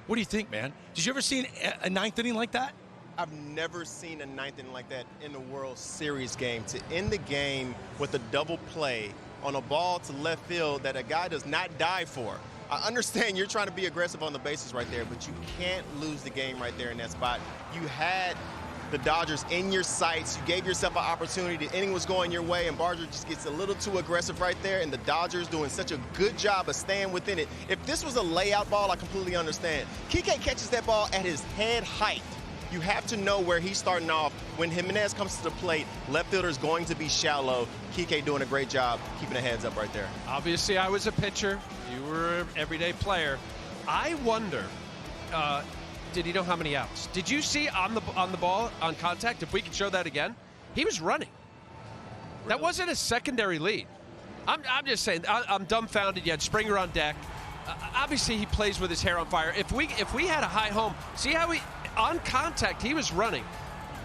What do you think, man? Did you ever see a ninth inning like that? I've never seen a ninth inning like that in the World Series game. To end the game with a double play on a ball to left field that a guy does not dive for. I understand you're trying to be aggressive on the bases right there, but you can't lose the game right there in that spot. You had the Dodgers in your sights. You gave yourself an opportunity. The inning was going your way, and Barger just gets a little too aggressive right there, and the Dodgers doing such a good job of staying within it. If this was a layout ball, I completely understand. Kike catches that ball at his head height. You have to know where he's starting off. When Jimenez comes to the plate, left fielder is going to be shallow. Kike doing a great job keeping the heads up right there. Obviously, I was a pitcher. You were an everyday player. I wonder, did he know how many outs? Did you see on the ball, on contact, if we could show that again? He was running. Really? That wasn't a secondary lead. I'm just saying, I'm dumbfounded. You had Springer on deck. Obviously, he plays with his hair on fire. If we had a high home, see how on contact, he was running.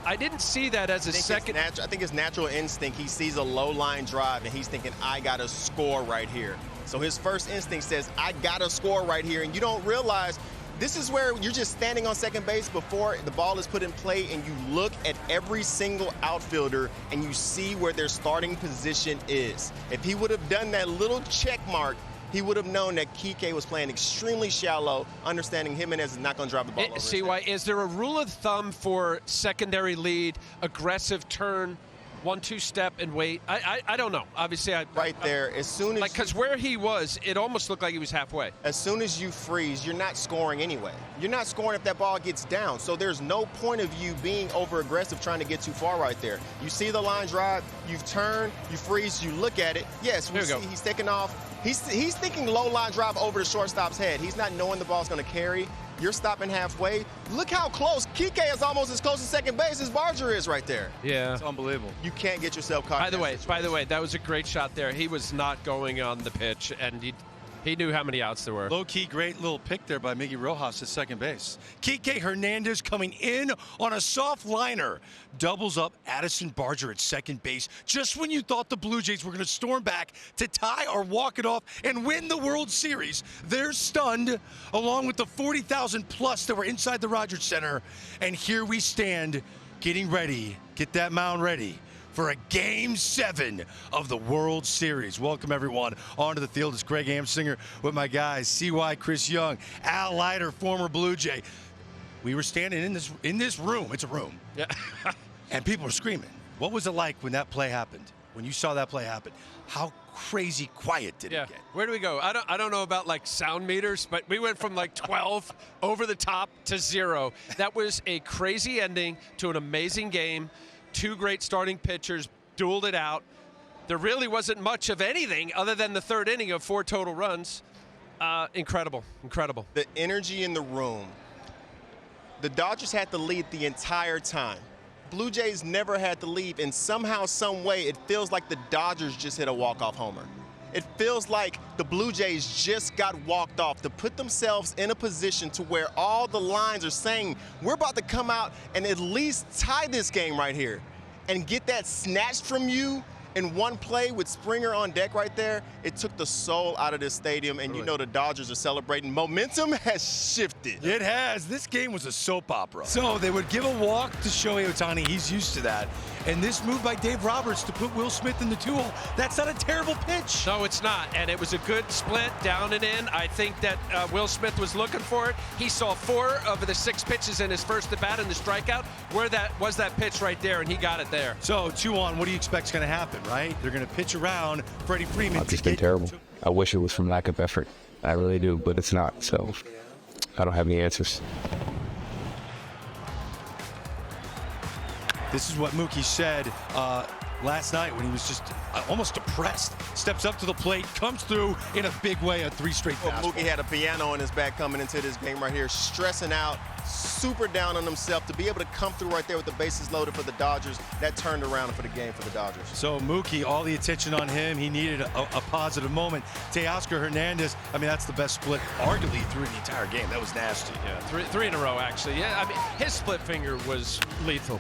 I didn't see that as a second. I think his natural instinct, he sees a low line drive and he's thinking, I got to score right here. So his first instinct says, I got to score right here. And you don't realize this is where you're just standing on second base before the ball is put in play, and you look at every single outfielder and you see where their starting position is. If he would have done that little check mark, he would have known that Kike was playing extremely shallow, understanding Jimenez is not going to drive the ball over. See why? Is there a rule of thumb for secondary lead, aggressive turn, 1-2 step and wait? I don't know. Obviously, right there, as soon as because where he was, it almost looked like he was halfway. As soon as you freeze, you're not scoring anyway. You're not scoring if that ball gets down. So there's no point of you being over aggressive trying to get too far right there. You see the line drive, you've turned, you freeze, you look at it. Yes, we see he's taking off. He's thinking low line drive over the shortstop's head. He's not knowing the ball's going to carry. You're stopping halfway. Look how close. Kike is almost as close to second base as Barger is right there. Yeah. It's unbelievable. You can't get yourself caught. By the way, that was a great shot there. He was not going on the pitch, and he knew how many outs there were. Low-key, great little pick there by Miggy Rojas at second base. Kike Hernandez coming in on a soft liner. Doubles up Addison Barger at second base just when you thought the Blue Jays were going to storm back to tie or walk it off and win the World Series. They're stunned, along with the 40,000 plus that were inside the Rogers Center. And here we stand, getting ready, get that mound ready for a Game 7 of the World Series. Welcome, everyone, onto the field. It's Greg Amsinger with my guys, CY Chris Young, Al Leiter, former Blue Jay. We were standing in this room. It's a room. Yeah. And people are screaming. What was it like when that play happened? When you saw that play happen? How crazy quiet did it get? Where do we go? I don't know about like sound meters, but we went from like 12 over the top to 0. That was a crazy ending to an amazing game. Two great starting pitchers dueled it out. There really wasn't much of anything other than the third inning of 4 total runs. Incredible. The energy in the room. The Dodgers had the lead the entire time. Blue Jays never had to leave, and somehow, some way, it feels like the Dodgers just hit a walk-off homer. It feels like the Blue Jays just got walked off to put themselves in a position to where all the lines are saying, we're about to come out and at least tie this game right here. And get that snatched from you in one play with Springer on deck right there, it took the soul out of this stadium, and you know the Dodgers are celebrating. Momentum has shifted. It has. This game was a soap opera. So they would give a walk to Shohei Ohtani. He's used to that. And this move by Dave Roberts to put Will Smith in the 2-hole, that's not a terrible pitch. No, it's not. And it was a good split down and in. I think that Will Smith was looking for it. He saw 4 of the 6 pitches in his first at-bat in the strikeout. Where that was that pitch right there, and he got it there. So 2-on, what do you expect is going to happen, right? They're going to pitch around Freddie Freeman. It's been terrible. I wish it was from lack of effort. I really do, but it's not. So I don't have any answers. This is what Mookie said last night when he was just almost depressed. Steps up to the plate, comes through in a big way, a 3 straight fastball. Mookie had a piano on his back coming into this game right here, stressing out, super down on himself. To be able to come through right there with the bases loaded for the Dodgers, that turned around for the game for the Dodgers. So Mookie, all the attention on him. He needed a positive moment. Teoscar Hernandez, I mean, that's the best split arguably through the entire game. That was nasty. Yeah, three in a row, actually. Yeah, I mean, his split finger was lethal.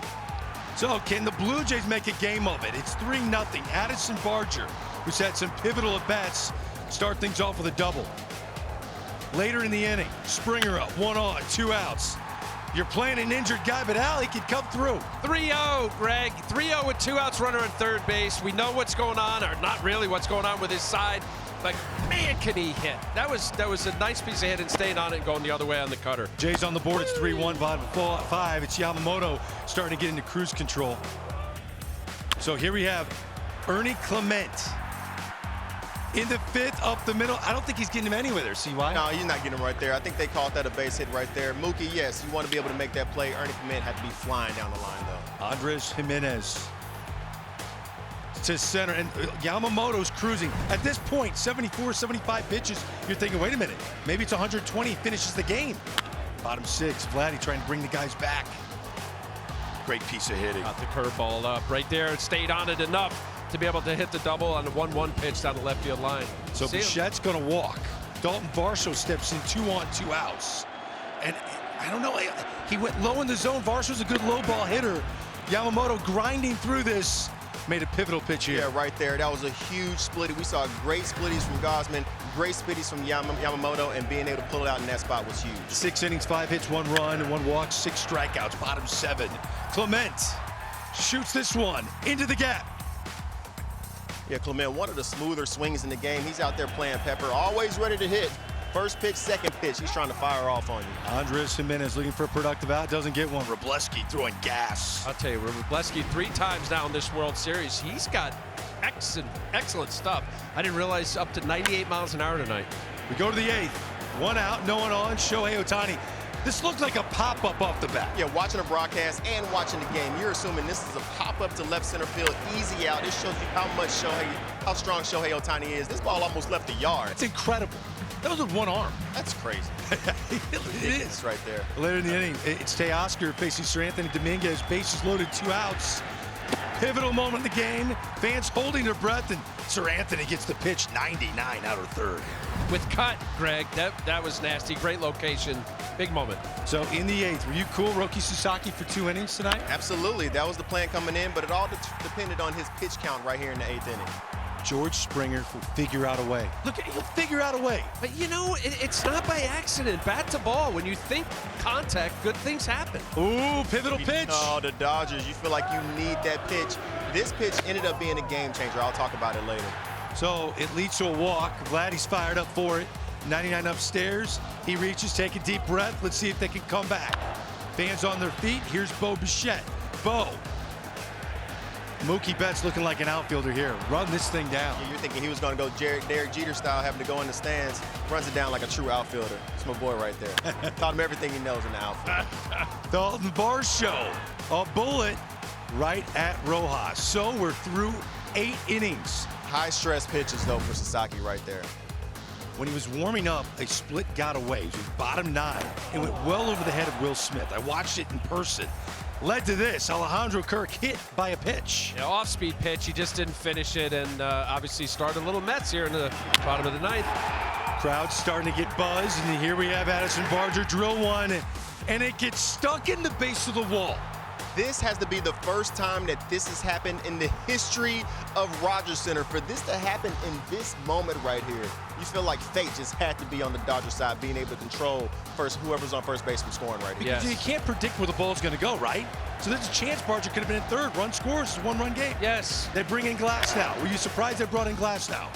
So can the Blue Jays make a game of it? It's 3-0. Addison Barger, who's had some pivotal at-bats, start things off with a double. Later in the inning, Springer up, 1 on, 2 outs. You're playing an injured guy, but Al, he could come through. 3-0, Greg. 3-0 with 2 outs, runner on third base. We know what's going on, or not really what's going on with his side, but man, can he hit. That was a nice piece of hit and staying on it and going the other way on the cutter. Jay's on the board. It's 3-1, bottom 5. It's Yamamoto starting to get into cruise control. So here we have Ernie Clement in the 5th, up the middle. I don't think he's getting him anywhere there. See why? No, you're not getting him right there. I think they called that a base hit right there. Mookie, yes, you want to be able to make that play. Ernie Clement had to be flying down the line, though. Andres Jimenez to center, and Yamamoto's cruising. At this point, 74, 75 pitches. You're thinking, wait a minute, maybe it's 120, finishes the game. Bottom 6, Vladdy trying to bring the guys back. Great piece of hitting. Got the curveball up right there. It stayed on it enough to be able to hit the double on the 1-1 pitch down the left field line. So Bichette's going to walk. Dalton Varsho steps in 2 on, 2 outs. And I don't know, he went low in the zone. Varsho's a good low ball hitter. Yamamoto grinding through this. Made a pivotal pitch here. Yeah, right there. That was a huge splitty. We saw great splitties from Gosman, great splitties from Yamamoto, and being able to pull it out in that spot was huge. 6 innings, 5 hits, 1 run, and 1 walk, 6 strikeouts, bottom 7. Clement shoots this one into the gap. Yeah, Clement, one of the smoother swings in the game. He's out there playing pepper, always ready to hit. First pitch, second pitch, he's trying to fire off on you. Andres Jimenez looking for a productive out, doesn't get one. Wroblewski throwing gas. I'll tell you, Wroblewski 3 times now in this World Series. He's got excellent stuff. I didn't realize up to 98 miles an hour tonight. We go to the 8th. 1 out, no one on. Shohei Ohtani. This looked like a pop-up off the bat. Yeah, watching the broadcast and watching the game, you're assuming this is a pop-up to left center field, easy out. This shows you how strong Shohei Ohtani is. This ball almost left the yard. It's incredible. That was with 1 arm. That's crazy. It is. Right there. Later in the inning, it's Teoscar facing Sir Anthony Dominguez. Bases loaded, 2 outs. Pivotal moment in the game. Fans holding their breath, and Sir Anthony gets the pitch 99 out of third. With cut, Greg, that was nasty. Great location. Big moment. So in the 8th, were you cool, Roki Sasaki, for 2 innings tonight? Absolutely. That was the plan coming in, but it all depended on his pitch count right here in the 8th inning. George Springer will figure out a way. Look, he'll figure out a way. But you know, it's not by accident. Bat to ball. When you think contact, good things happen. Ooh, pivotal pitch. Oh, the Dodgers, you feel like you need that pitch. This pitch ended up being a game changer. I'll talk about it later. So it leads to a walk. Vladdy's fired up for it. 99 upstairs. He reaches, take a deep breath. Let's see if they can come back. Fans on their feet. Here's Bo Bichette. Bo. Mookie Betts looking like an outfielder here. Run this thing down. Yeah, you're thinking he was going to go Derek Jeter style, having to go in the stands. Runs it down like a true outfielder. It's my boy right there. Taught him everything he knows in the outfield. Dalton Varsho, a bullet right at Rojas. So we're through 8 innings. High stress pitches, though, for Sasaki right there. When he was warming up, a split got away. He was bottom 9 and went well over the head of Will Smith. I watched it in person. Led to this, Alejandro Kirk hit by a pitch. Yeah, off-speed pitch, he just didn't finish it, and obviously started a little Mets here in the bottom of the 9th. Crowd's starting to get buzzed, and here we have Addison Barger drill one, and it gets stuck in the base of the wall. This has to be the first time that this has happened in the history of Rogers Center. For this to happen in this moment right here, you feel like fate just had to be on the Dodgers side, being able to control whoever's on first base from scoring right here. Because you can't predict where the ball's going to go, right? So there's a chance Barger could have been in third. Run scores, it's a 1-run game. Yes. They bring in Glass now. Were you surprised they brought in Glass now?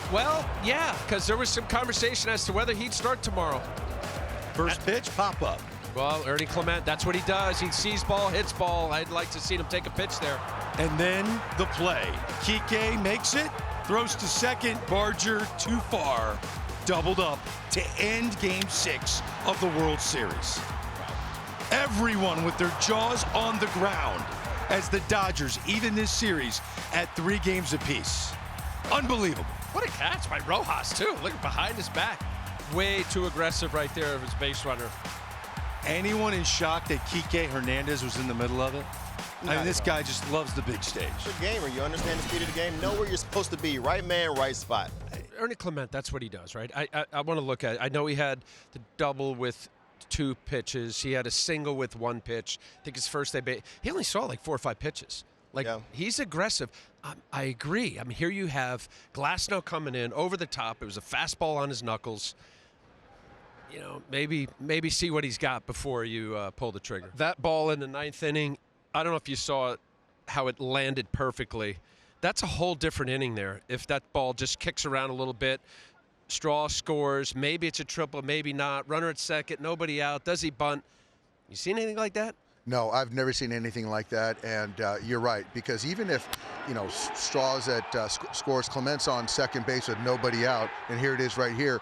Well, yeah, because there was some conversation as to whether he'd start tomorrow. First pitch, pop up. Well, Ernie Clement, that's what he does. He sees ball, hits ball. I'd like to see him take a pitch there. And then the play. Kike makes it, throws to second. Barger too far. Doubled up to end Game 6 of the World Series. Everyone with their jaws on the ground as the Dodgers even this series at 3 games apiece. Unbelievable. What a catch by Rojas, too. Look behind his back. Way too aggressive right there of his base runner. Anyone in shock that Kike Hernandez was in the middle of it? I mean, this guy just loves the big stage. It's a gamer. You understand the speed of the game. Know where you're supposed to be. Right man, right spot. Ernie Clement, that's what he does, right? I want to look at it. I know he had the double with 2 pitches. He had a single with 1 pitch. I think his first day, he only saw like 4 or 5 pitches. Like, he's aggressive. I agree. I mean, here you have Glasnow coming in over the top. It was a fastball on his knuckles. maybe see what he's got before you pull the trigger. That ball in the 9th inning, I don't know if you saw it, how it landed perfectly. That's a whole different inning there. If that ball just kicks around a little bit, Straw scores, maybe it's a triple, maybe not. Runner at second, nobody out. Does he bunt? You seen anything like that? No, I've never seen anything like that, and you're right, because even if, Straws scores Clements on second base with nobody out, and here it is right here,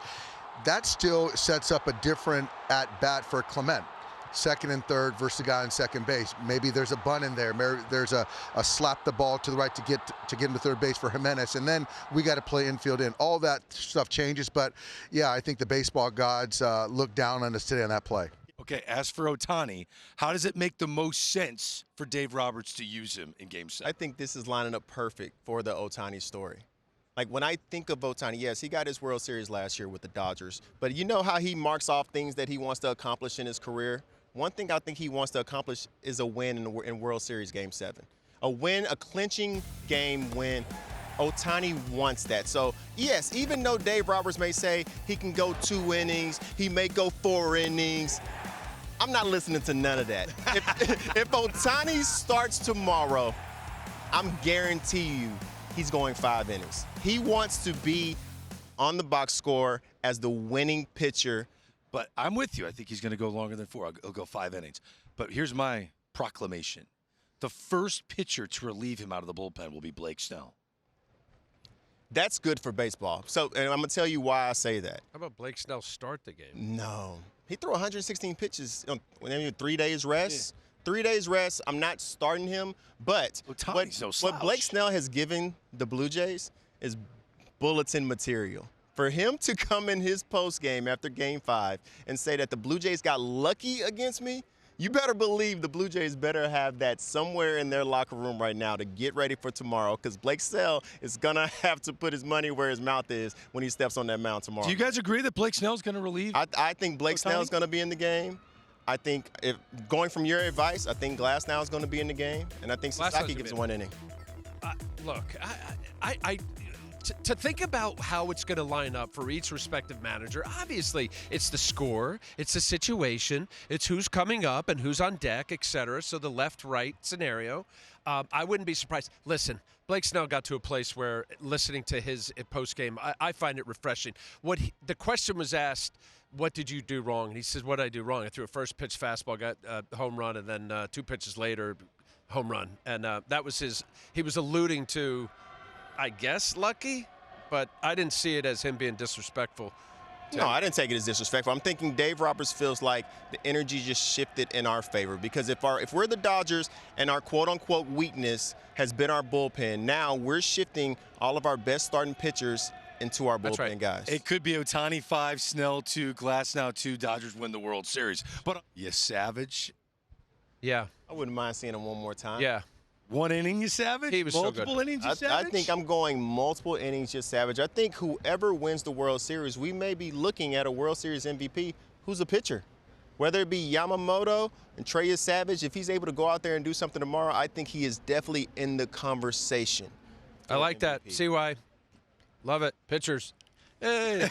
that still sets up a different at-bat for Clement. Second and third versus the guy on second base. Maybe there's a bunt in there. Maybe there's a slap the ball to the right to get him to third base for Jimenez, and then we got to play infield in. All that stuff changes, but yeah, I think the baseball gods look down on us today on that play. Okay, as for Ohtani, how does it make the most sense for Dave Roberts to use him in Game 7? I think this is lining up perfect for the Ohtani story. Like, when I think of Ohtani, yes, he got his World Series last year with the Dodgers, but you know how he marks off things that he wants to accomplish in his career? One thing I think he wants to accomplish is a win in World Series Game 7. A win, a clinching game win. Ohtani wants that. So, yes, even though Dave Roberts may say he can go 2 innings, he may go 4 innings, I'm not listening to none of that. If Ohtani starts tomorrow, I'm guarantee you he's going 5 innings. He wants to be on the box score as the winning pitcher. But I'm with you. I think he's going to go longer than 4. He'll go 5 innings. But here's my proclamation. The first pitcher to relieve him out of the bullpen will be Blake Snell. That's good for baseball. So, and I'm going to tell you why I say that. How about Blake Snell start the game? No. He threw 116 pitches on 3 days rest. Yeah. 3 days rest. I'm not starting him. But what Blake Snell has given the Blue Jays is bulletin material. For him to come in his post game after Game 5 and say that the Blue Jays got lucky against me, you better believe the Blue Jays better have that somewhere in their locker room right now to get ready for tomorrow, because Blake Snell is going to have to put his money where his mouth is when he steps on that mound tomorrow. Do you guys agree that Blake Snell's going to relieve? I think Blake Snell's going to be in the game. I think, if going from your advice, I think Glasnow is going to be in the game, and I think Sasaki gives 1 inning. Look, to think about how it's going to line up for each respective manager, obviously it's the score, it's the situation, it's who's coming up and who's on deck, etc. So the left-right scenario. I wouldn't be surprised. Listen, Blake Snell got to a place where listening to his post-game, I find it refreshing. The question was asked, what did you do wrong? And he says, what did I do wrong? I threw a first pitch fastball, got a home run, and then 2 pitches later, home run. And that was he was alluding to, I guess, lucky, but I didn't see it as him being disrespectful. No, I didn't take it as disrespectful. I'm thinking Dave Roberts feels like the energy just shifted in our favor, because if we're the Dodgers and our quote-unquote weakness has been our bullpen, now we're shifting all of our best starting pitchers into our bullpen guys. It could be Ohtani 5, Snell 2, Glasnow 2, Dodgers win the World Series. But you Savage? Yeah. I wouldn't mind seeing him one more time. Yeah. 1 inning, you Savage? He was multiple so good. innings, you Savage? I think I'm going multiple innings, just Savage. I think whoever wins the World Series, we may be looking at a World Series MVP who's a pitcher. Whether it be Yamamoto and Trey Savage, if he's able to go out there and do something tomorrow, I think he is definitely in the conversation. I like that. See why? Love it. Pitchers. Hey.